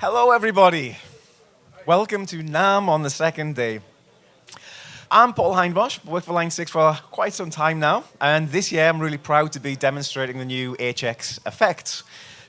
Hello, everybody. Welcome to NAMM on the second day. I'm Paul Heinbosch, worked for Line 6 for quite some time now, and this year I'm really proud to be demonstrating the new HX effects.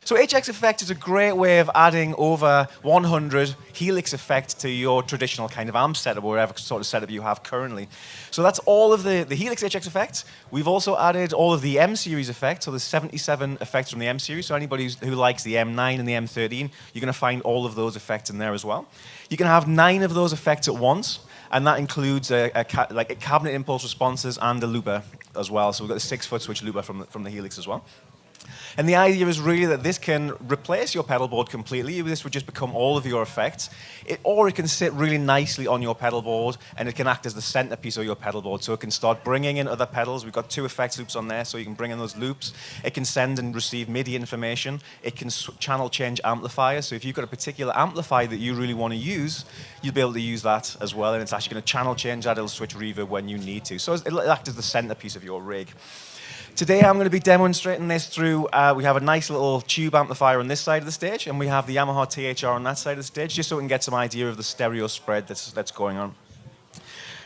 So HX effect is a great way of adding over 100 helix effects to your traditional kind of amp setup, or whatever sort of setup you have currently. So that's all of the helix HX effects. We've also added all of the M series effects, so there's 77 effects from the M series. So anybody who likes the M9 and the M13, you're going to find all of those effects in there as well. You can have 9 of those effects at once, and that includes like a cabinet impulse responses and a looper as well. So we've got the 6-foot switch looper from the helix as well. And the idea is really that this can replace your pedal board completely. This would just become all of your effects. Or it can sit really nicely on your pedal board, and it can act as the centerpiece of your pedal board. So it can start bringing in other pedals. We've got 2 effects loops on there, so you can bring in those loops. It can send and receive MIDI information. It can channel change amplifiers. So if you've got a particular amplifier that you really want to use, you'll be able to use that as well. And it's actually going to channel change that. It'll switch reverb when you need to. So it'll act as the centerpiece of your rig. Today I'm going to be demonstrating this through, we have a nice little tube amplifier on this side of the stage, and we have the Yamaha THR on that side of the stage, just so we can get some idea of the stereo spread that's going on.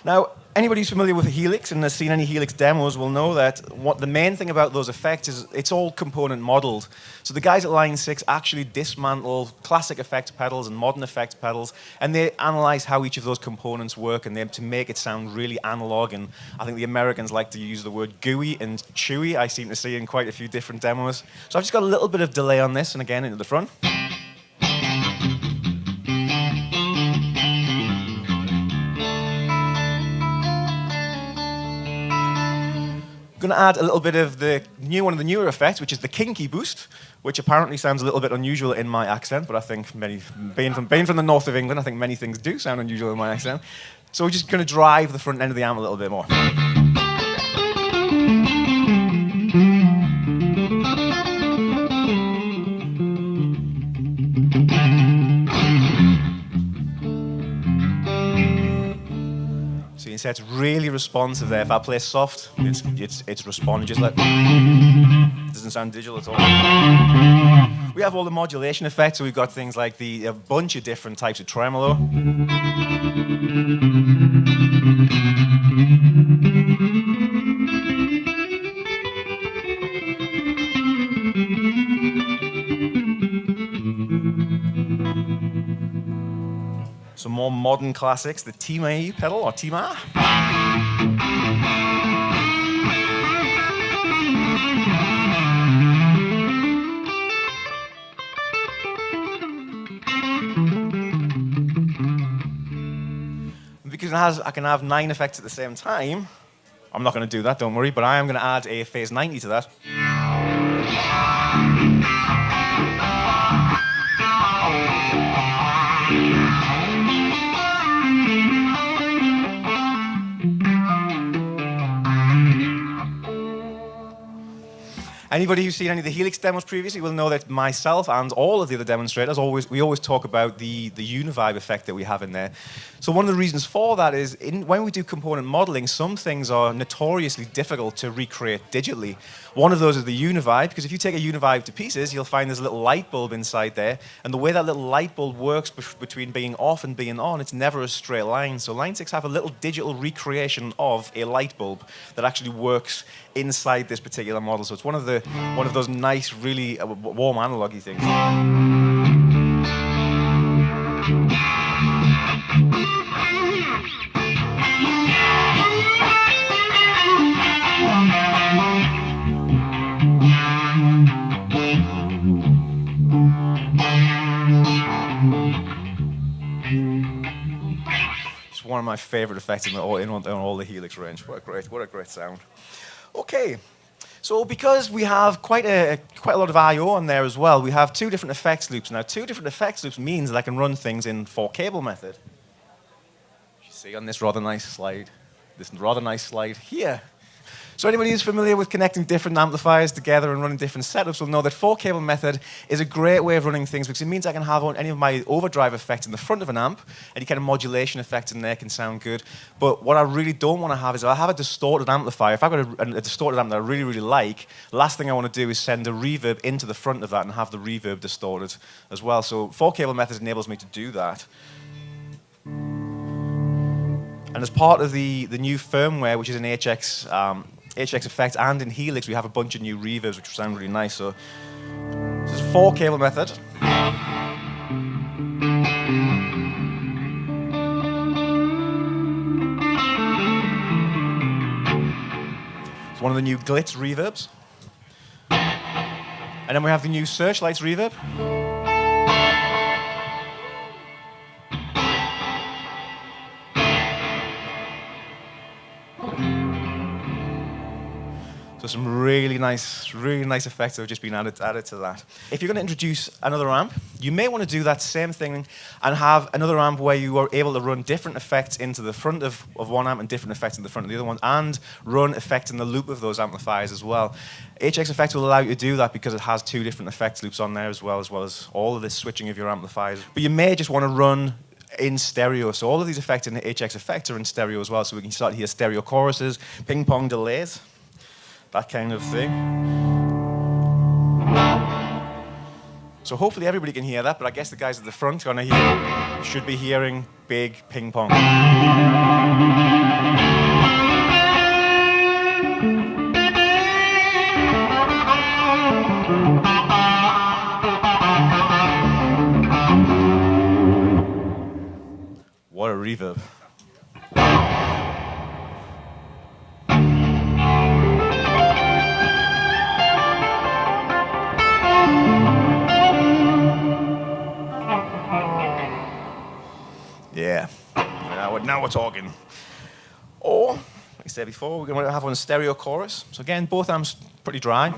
Now, anybody who's familiar with a helix and has seen any helix demos will know that what the main thing about those effects is it's all component modeled. So the guys at Line 6 actually dismantle classic effects pedals and modern effects pedals, and they analyze how each of those components work, and to make it sound really analog. And I think the Americans like to use the word gooey and chewy, I seem to see in quite a few different demos. So I've just got a little bit of delay on this, and again into the front. I'm going to add a little bit of one of the newer effects, which is the kinky boost, which apparently sounds a little bit unusual in my accent, but I think being from the north of England, I think many things do sound unusual in my accent. So we're just going to drive the front end of the amp a little bit more. So you can see it's really responsive there. If I play soft, it's responding just like, it doesn't sound digital at all. We have all the modulation effects, so we've got things like a bunch of different types of tremolo. Some more modern classics, the Tima pedal, or Tima. Because I can have 9 effects at the same time, I'm not going to do that, don't worry, but I am going to add a phase 90 to that. Anybody who's seen any of the Helix demos previously will know that myself and all of the other demonstrators, we always talk about the univibe effect that we have in there. So one of the reasons for that is when we do component modeling, some things are notoriously difficult to recreate digitally. One of those is the univibe, because if you take a univibe to pieces, you'll find there's a little light bulb inside there, and the way that little light bulb works between being off and being on, it's never a straight line. So Line 6 have a little digital recreation of a light bulb that actually works inside this particular model. So it's one of those nice, really warm analog-y things. It's one of my favorite effects in all the Helix range. What a great sound. Okay. So because we have quite a lot of I/O on there as well, we have 2 different effects loops. Now, 2 different effects loops means that I can run things in 4-cable method. You see on this rather nice slide here. So anybody who's familiar with connecting different amplifiers together and running different setups will know that 4-cable method is a great way of running things because it means I can have any of my overdrive effects in the front of an amp, any kind of modulation effects in there can sound good. But what I really don't want to have is if I have a distorted amplifier, if I've got a distorted amp that I really, really like, the last thing I want to do is send a reverb into the front of that and have the reverb distorted as well. So 4-cable method enables me to do that. And as part of the new firmware, which is in HX effect and in Helix, we have a bunch of new reverbs which sound really nice. So this is a 4-cable method. It's one of the new Glitz reverbs. And then we have the new Searchlights reverb. So some really nice effects that have just been added to that. If you're going to introduce another amp, you may want to do that same thing and have another amp where you are able to run different effects into the front of one amp and different effects in the front of the other one, and run effects in the loop of those amplifiers as well. HX Effects will allow you to do that because it has 2 different effects loops on there as well as all of this switching of your amplifiers. But you may just want to run in stereo. So all of these effects in the HX Effects are in stereo as well, so we can start to hear stereo choruses, ping-pong delays, that kind of thing. So hopefully everybody can hear that, but I guess the guys at the front should be hearing big ping pong. What a reverb. Yeah, now we're talking. Or, like I said before, we're going to have one stereo chorus. So again, both amps pretty dry.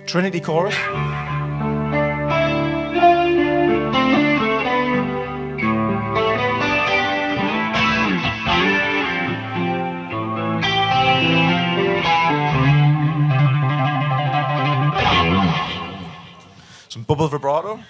Trinity chorus. Some bubble vibrato.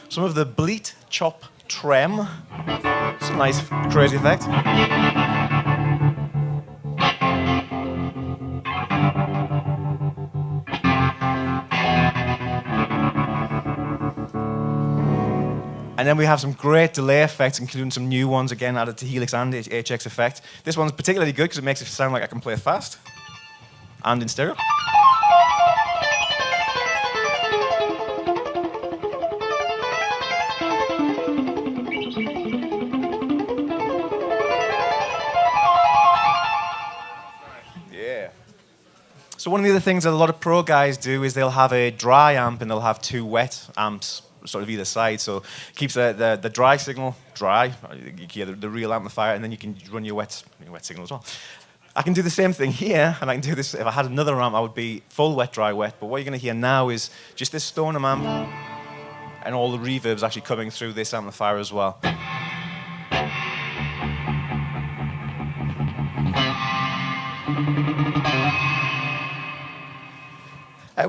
Some of the bleat, chop, trem. It's a nice, crazy effect. And then we have some great delay effects, including some new ones, again, added to Helix and HX Effect. This one's particularly good because it makes it sound like I can play fast and in stereo. So one of the other things that a lot of pro guys do is they'll have a dry amp and they'll have 2 wet amps sort of either side. So it keeps the dry signal dry, you hear the real amplifier, and then you can run your wet signal as well. I can do the same thing here, and I can do this, if I had another amp, I would be full wet, dry, wet. But what you're going to hear now is just this Stoneham amp and all the reverbs actually coming through this amplifier as well.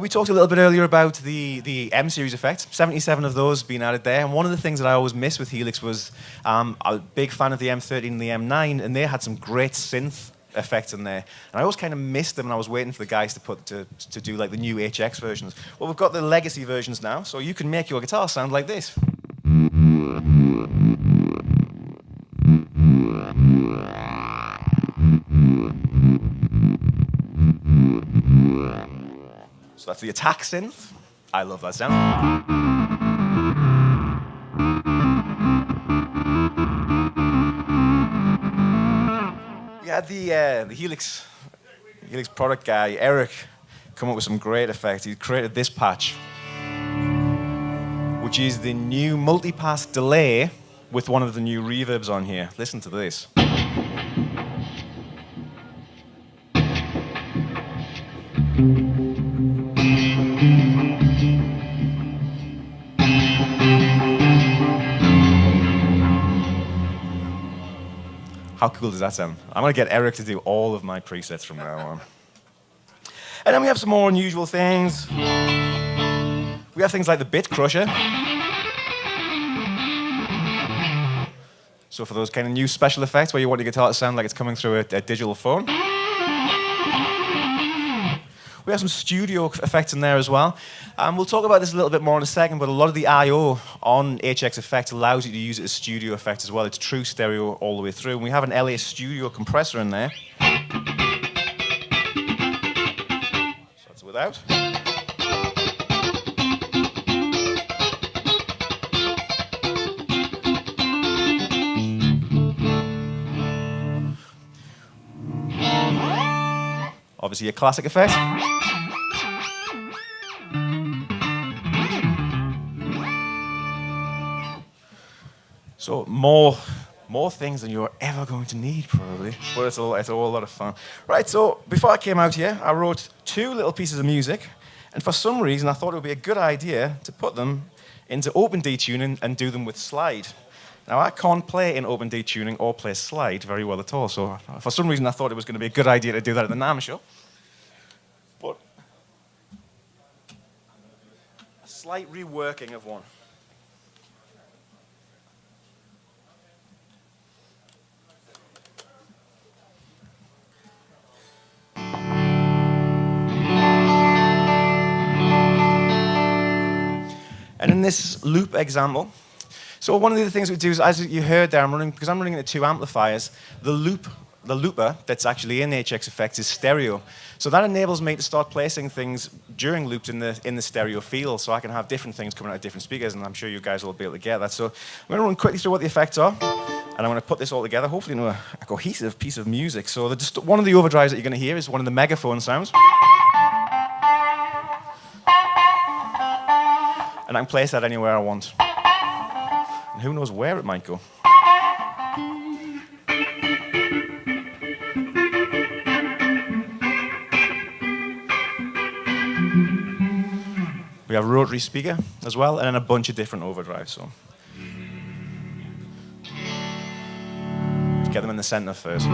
We talked a little bit earlier about the M series effect. 77 of those being added there. And one of the things that I always miss with Helix was I'm a big fan of the M13 and the M9, and they had some great synth effects in there. And I always kind of missed them, and I was waiting for the guys to do like the new HX versions. Well, we've got the legacy versions now, so you can make your guitar sound like this. So that's the attack synth. I love that sound. We had the Helix product guy, Eric, come up with some great effects. He created this patch, which is the new multi-pass delay with one of the new reverbs on here. Listen to this. How cool does that sound? I'm going to get Eric to do all of my presets from now on. And then we have some more unusual things. We have things like the bit crusher. So for those kind of new special effects where you want your guitar to sound like it's coming through a digital phone. We have some studio effects in there as well. We'll talk about this a little bit more in a second, but a lot of the I.O. on HX Effects allows you to use it as studio effect as well. It's true stereo all the way through. And we have an LA Studio compressor in there. So that's without. Obviously a classic effect. So more things than you're ever going to need, probably. But it's all a lot of fun. Right, so before I came out here, I wrote 2 little pieces of music. And for some reason, I thought it would be a good idea to put them into open D tuning and do them with slide. Now, I can't play in open D tuning or play slide very well at all. So for some reason, I thought it was going to be a good idea to do that at the NAMM show. But a slight reworking of one. And in this loop example, so one of the things we do is, as you heard there, because I'm running the 2 amplifiers, the looper that's actually in HX Effects is stereo. So that enables me to start placing things during loops in the stereo field, so I can have different things coming out of different speakers, and I'm sure you guys will be able to get that. So I'm going to run quickly through what the effects are, and I'm going to put this all together, hopefully into a cohesive piece of music. So one of the overdrives that you're going to hear is one of the megaphone sounds. And I can place that anywhere I want. And who knows where it might go. We have a rotary speaker as well, and then a bunch of different overdrives. So let's get them in the center first.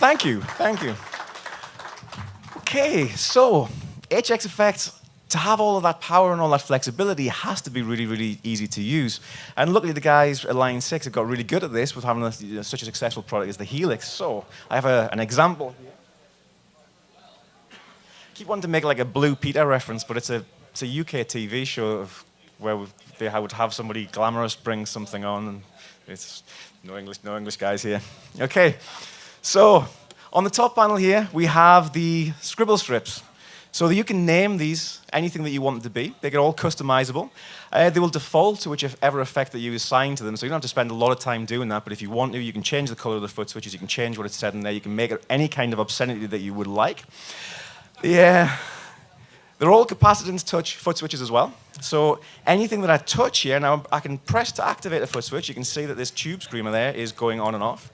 Thank you, thank you. Okay, so HX Effects, to have all of that power and all that flexibility, has to be really, really easy to use. And luckily, the guys at Line 6 have got really good at this with having such a successful product as the Helix. So I have an example here. I keep wanting to make like a Blue Peter reference, but it's a UK TV show where they would have somebody glamorous bring something on, and it's no English guys here. Okay, so on the top panel here, we have the scribble strips. So that you can name these anything that you want them to be. They get all customizable. They will default to whichever effect that you assign to them, so you don't have to spend a lot of time doing that, but if you want to, you can change the color of the foot switches, you can change what it's said in there, you can make it any kind of obscenity that you would like. Yeah. They're all capacitance touch foot switches as well. So anything that I touch here, now I can press to activate a foot switch. You can see that this tube screamer there is going on and off.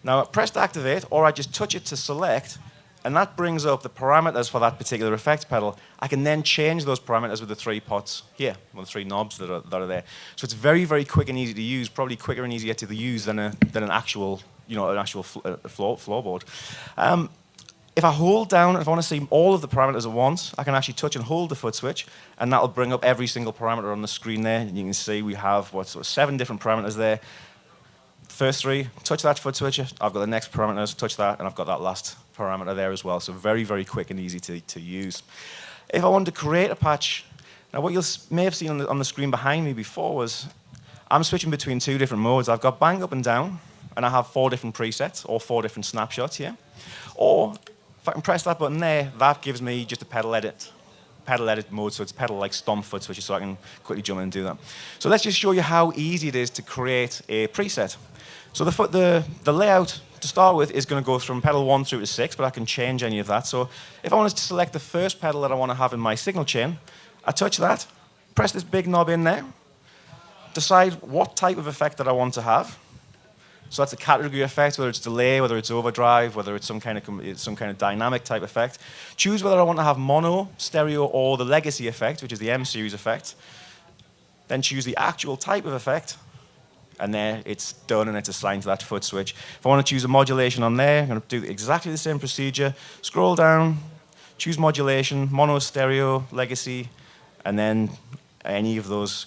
Now I press to activate, or I just touch it to select, and that brings up the parameters for that particular effect pedal. I can then change those parameters with the 3 pots here, or the 3 knobs that are there. So it's very, very quick and easy to use, probably quicker and easier to use than an actual, floorboard. If I hold down, if I want to see all of the parameters at once, I can actually touch and hold the foot switch, and that'll bring up every single parameter on the screen there. And you can see we have, 7 different parameters there. First 3, touch that foot switch, I've got the next parameters, touch that, and I've got that last parameter there as well. So very, very quick and easy to use. If I wanted to create a patch, now what you may have seen on the screen behind me before was I'm switching between 2 different modes. I've got bang up and down, and I have 4 different presets, or 4 different snapshots here. Or if I can press that button there, that gives me just a pedal edit mode, so it's pedal like stomp foot switches, so I can quickly jump in and do that. So let's just show you how easy it is to create a preset. So the layout to start with is going to go from pedal 1 through to 6, but I can change any of that. So if I wanted to select the first pedal that I want to have in my signal chain, I touch that, press this big knob in there, decide what type of effect that I want to have. So that's a category effect, whether it's delay, whether it's overdrive, whether it's some kind of dynamic type effect. Choose whether I want to have mono, stereo, or the legacy effect, which is the M series effect. Then choose the actual type of effect, and there it's done and it's assigned to that foot switch. If I want to choose a modulation on there, I'm going to do exactly the same procedure. Scroll down, choose modulation, mono, stereo, legacy, and then any of those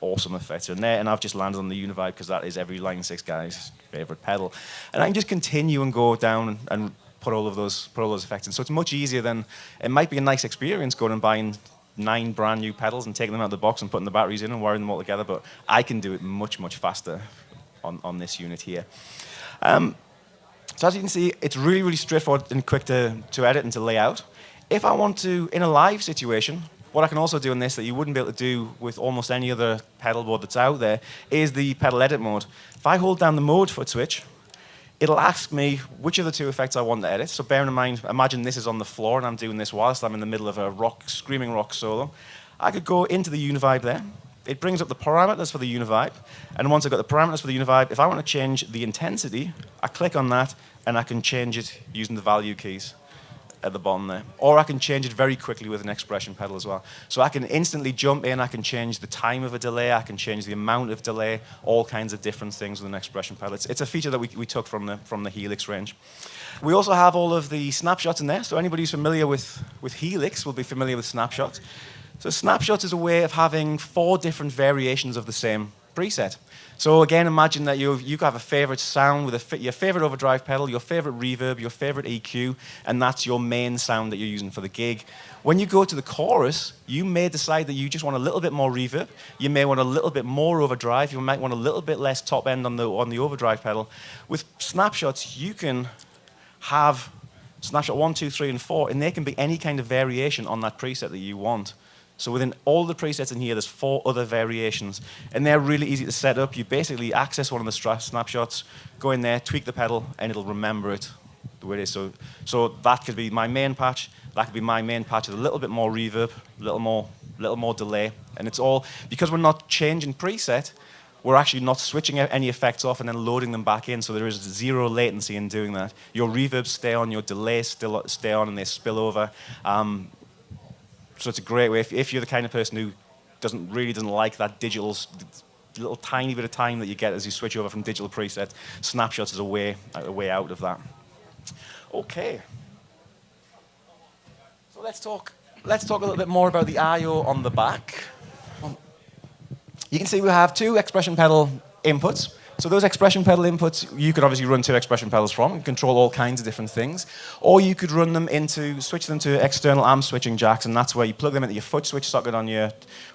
awesome effects are in there, and I've just landed on the Univibe because that is every Line 6 guy's favorite pedal. And I can just continue and go down and put all of those effects in. So it's much easier than, it might be a nice experience going and buying 9 brand new pedals and taking them out of the box and putting the batteries in and wiring them all together, but I can do it much, much faster on this unit here. So as you can see, it's really, really straightforward and quick to edit and to lay out. If I want to, in a live situation, what I can also do in this that you wouldn't be able to do with almost any other pedal board that's out there is the pedal edit mode. If I hold down the mode foot switch, it'll ask me which of the 2 effects I want to edit. So bearing in mind, imagine this is on the floor and I'm doing this whilst I'm in the middle of a screaming rock solo. I could go into the Univibe there. It brings up the parameters for the Univibe. And once I've got the parameters for the Univibe, if I want to change the intensity, I click on that and I can change it using the value keys at the bottom there. Or I can change it very quickly with an expression pedal as well. So I can instantly jump in, I can change the time of a delay, I can change the amount of delay, all kinds of different things with an expression pedal. It's a feature that we took from the Helix range. We also have all of the snapshots in there. So anybody who's familiar with Helix will be familiar with snapshots. So snapshots is a way of having 4 different variations of the same preset. So again, imagine that you have a favorite sound with your favorite overdrive pedal, your favorite reverb, your favorite EQ, and that's your main sound that you're using for the gig. When you go to the chorus, you may decide that you just want a little bit more reverb. You may want a little bit more overdrive. You might want a little bit less top end on the overdrive pedal. With snapshots, you can have snapshot 1, 2, 3, and 4, and they can be any kind of variation on that preset that you want. So within all the presets in here, there's 4 other variations. And they're really easy to set up. You basically access one of the snapshots, go in there, tweak the pedal, and it'll remember it the way it is. So that could be my main patch. That could be my main patch with a little bit more reverb, a little more delay. And it's all, because we're not changing preset, we're actually not switching any effects off and then loading them back in. So there is 0 latency in doing that. Your reverbs stay on, your delays still stay on, and they spill over. So it's a great way if you're the kind of person who doesn't like that digital little tiny bit of time that you get as you switch over from digital preset. Snapshots is a way out of that. Okay. So let's talk a little bit more about the I/O on the back. You can see we have two expression pedal inputs. So those expression pedal inputs, you could obviously run two expression pedals from and control all kinds of different things. Or you could run them switch them to external amp switching jacks, and that's where you plug them into your foot switch socket on your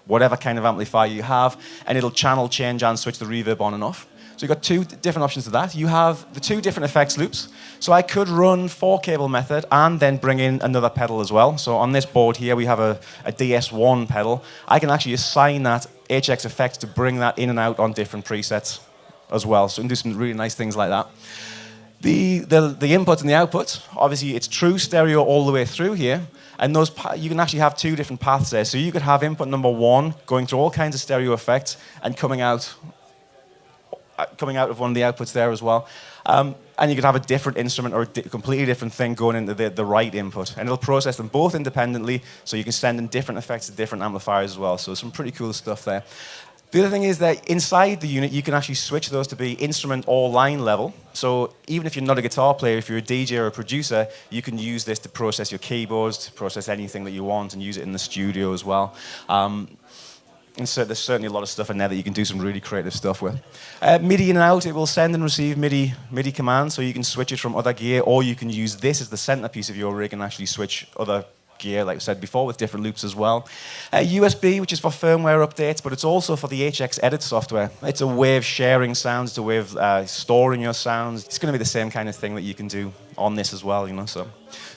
whatever kind of amplifier you have, and it'll channel change and switch the reverb on and off. So you've got two different options to that. You have the two different effects loops. So I could run 4-cable method and then bring in another pedal as well. So on this board here, we have a DS1 pedal. I can actually assign that HX effect to bring that in and out on different presets as well. So you can do some really nice things like that. The input and the output, obviously it's true stereo all the way through here. And you can actually have two different paths there. So you could have input number 1 going through all kinds of stereo effects and coming out of one of the outputs there as well. And you could have a different instrument or a completely different thing going into the right input. And it'll process them both independently, so you can send in different effects to different amplifiers as well. So some pretty cool stuff there. The other thing is that inside the unit, you can actually switch those to be instrument or line level. So even if you're not a guitar player, if you're a DJ or a producer, you can use this to process your keyboards, to process anything that you want, and use it in the studio as well. And so there's certainly a lot of stuff in there that you can do some really creative stuff with. MIDI in and out, it will send and receive MIDI commands, so you can switch it from other gear, or you can use this as the centerpiece of your rig and actually switch other gear, like I said before, with different loops as well. USB, which is for firmware updates, but it's also for the HX Edit software. It's a way of sharing sounds, it's a way of storing your sounds. It's going to be the same kind of thing that you can do on this as well, you know. So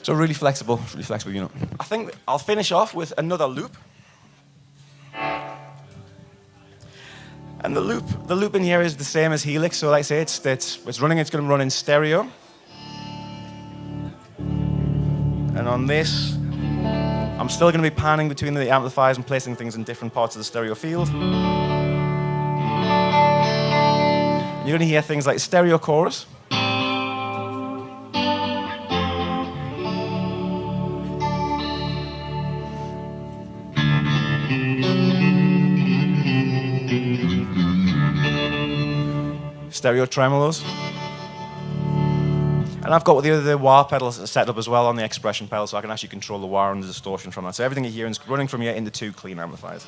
really flexible unit. I think I'll finish off with another loop. And the loop in here is the same as Helix. So like I say, it's going to run in stereo. And on this, I'm still going to be panning between the amplifiers and placing things in different parts of the stereo field. You're going to hear things like stereo chorus. Stereo tremolos. And I've got the wah pedals set up as well on the expression pedal, so I can actually control the wah and the distortion from that. So everything you hear is running from here into two clean amplifiers.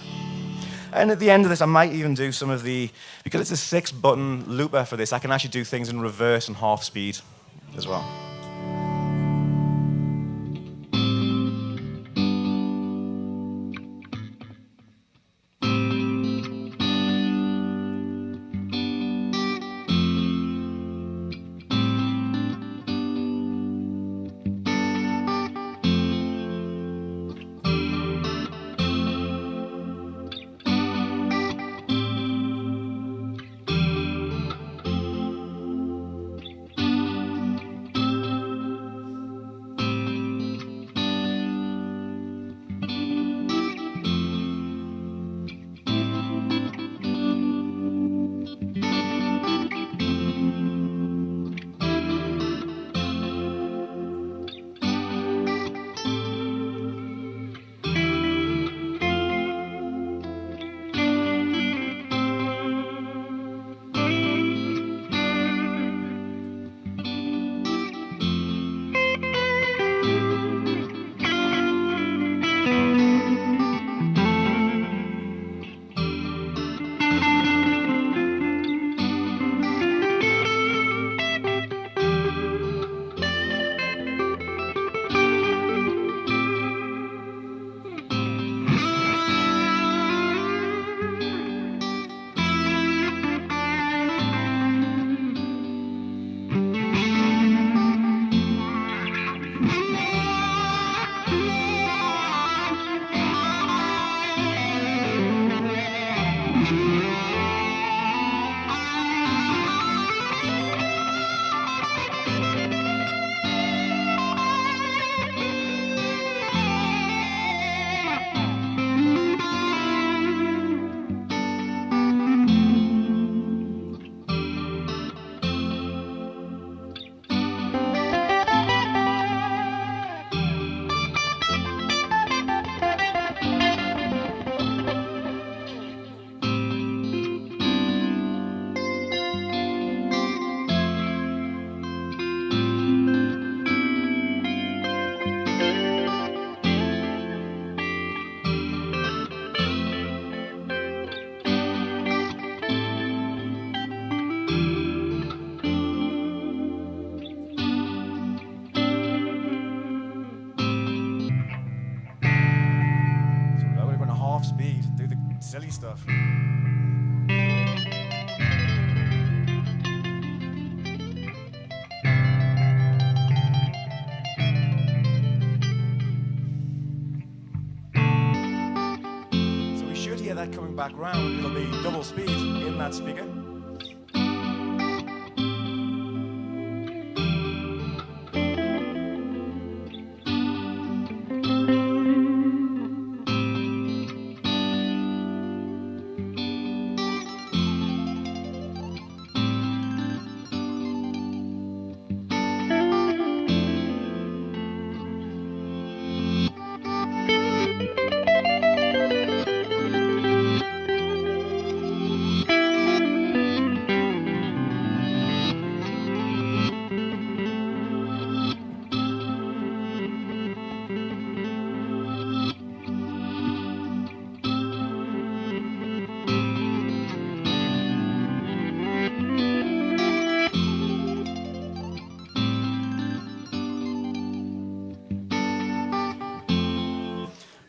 And at the end of this, I might even do some of because it's a 6-button looper for this, I can actually do things in reverse and half speed as well. off speed, do the silly stuff. So we should hear that coming back round. It'll be double speed in that speaker.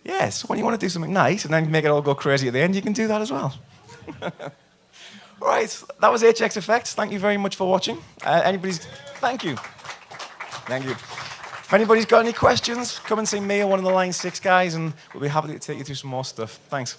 Yes, when you want to do something nice and then make it all go crazy at the end, you can do that as well. Right, that was HX Effects. Thank you very much for watching. Thank you. Thank you. If anybody's got any questions, come and see me or one of the Line 6 guys, and we'll be happy to take you through some more stuff. Thanks.